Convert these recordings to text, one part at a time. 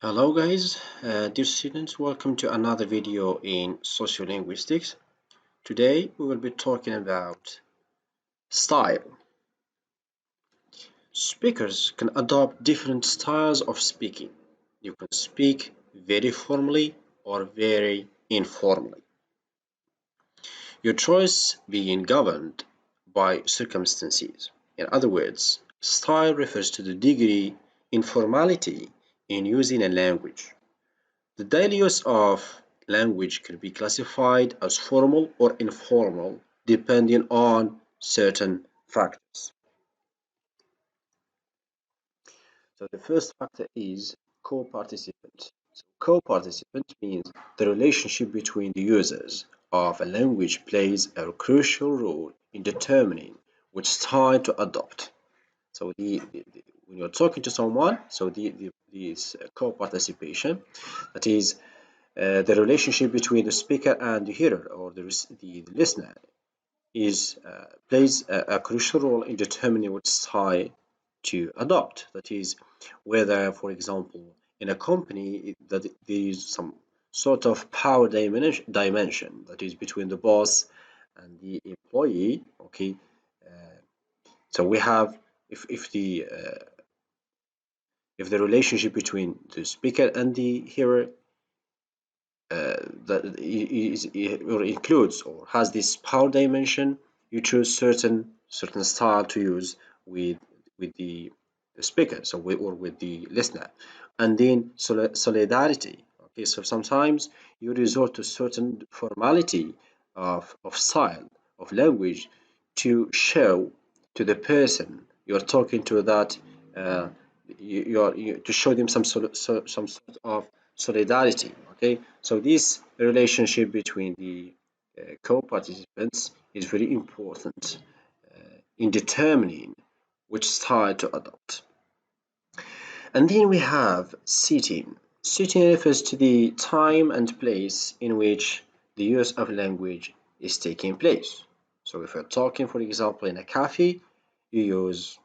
Hello guys, dear students, welcome to another video in Sociolinguistics. Today we will be talking about style. Speakers can adopt different styles of speaking. You can speak very formally or very informally. Your choice being governed by circumstances. In other words, style refers to the degree informality in using a language. The daily use of language can be classified as formal or informal depending on certain factors. So the first factor is co-participant. So co-participant means the relationship between the users of a language plays a crucial role in determining which style to adopt. So when you're talking to someone, so this co-participation, that is the relationship between the speaker and the hearer or the listener is plays a crucial role in determining what style to adopt. That is, whether, for example, in a company that there is some sort of power dimension that is between the boss and the employee. Okay, uh, so we have if the relationship between the speaker and the hearer that is or includes or has this power dimension, you choose certain style to use with the speaker, so or with the listener. And then solidarity. Okay, so sometimes you resort to certain formality of style of language to show to the person you're talking to that uh, to show them some sort of solidarity. Okay, so this relationship between the co-participants is very important in determining which style to adopt. And then we have sitting. Sitting refers to the time and place in which the use of language is taking place. So if you're talking, for example, in a cafe, you use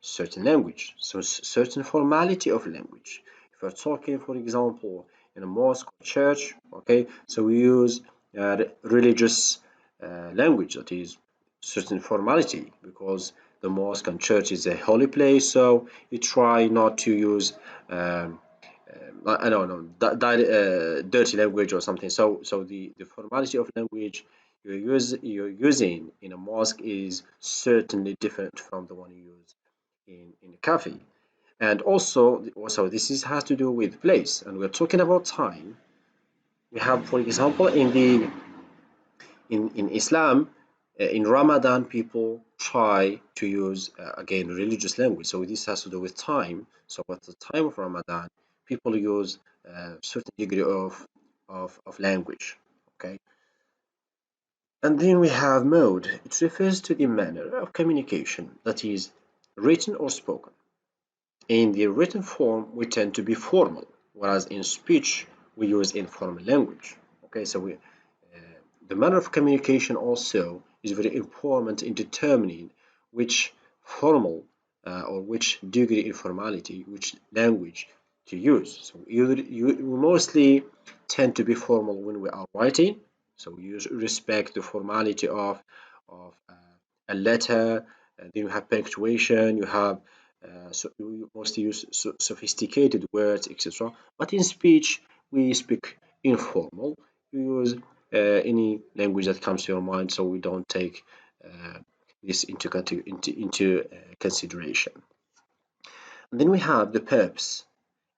certain language, so certain formality of language. If you're talking, for example, in a mosque or church, okay, so we use religious language, that is certain formality, because the mosque and church is a holy place, so you try not to use I don't know dirty language or something. So the formality of language you're using in a mosque is certainly different from the one you use in a cafe. And also this has to do with place, and we're talking about time. We have, for example, in Islam, in Ramadan, people try to use again religious language. So this has to do with time. So at the time of Ramadan, people use certain degree of language. Okay, and then we have mode. It refers to the manner of communication that is written or spoken. In the written form, we tend to be formal, whereas in speech, we use informal language. Okay, so the manner of communication also is very important in determining which formal or which degree informality, which language to use. So we mostly tend to be formal when we are writing. So we respect the formality of a letter. And then you have punctuation. You have so we mostly use sophisticated words, etc. But in speech, we speak informal. We use any language that comes to your mind, so we don't take uh, this into consideration. And then we have the purpose.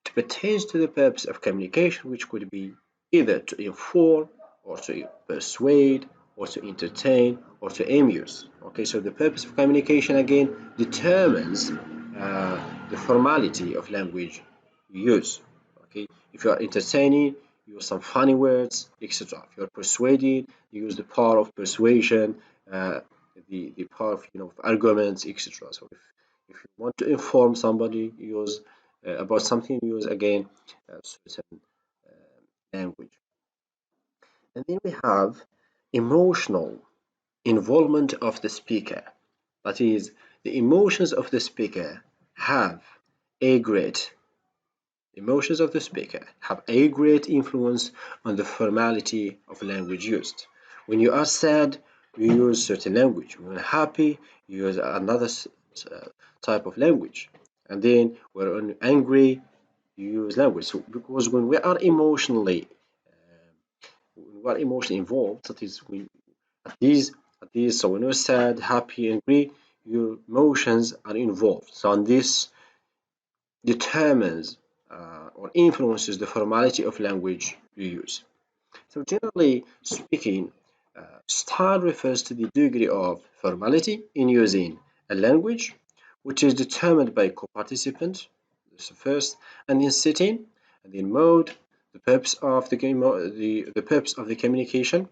It pertains to the purpose of communication, which could be either to inform or to persuade or to entertain or to amuse. Okay, so the purpose of communication again determines the formality of language you use. Okay, if you are entertaining, use some funny words, etc. If you are persuading, you use the power of persuasion, uh, the power of of arguments, etc. So if you want to inform somebody, use about something, use again certain language. And then we have emotional involvement of the speaker. That is, the emotions of the speaker have a great Emotions of the speaker have a great influence on the formality of language used. When you are sad, you use certain language. When you're happy, you use another type of language. And then when angry, you use language. So because when we are emotionally involved, that is, at these. So when you're sad, happy, angry, your emotions are involved. So and this determines or influences the formality of language you use. So generally speaking, style refers to the degree of formality in using a language, which is determined by co-participants, this is first, and in setting, and in mode, the purpose of the purpose of the communication,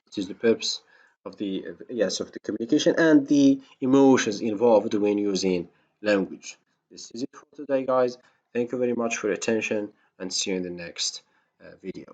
which is the purpose of the of the communication, and the emotions involved when using language. This is it for today, guys. Thank you very much for your attention, and see you in the next video.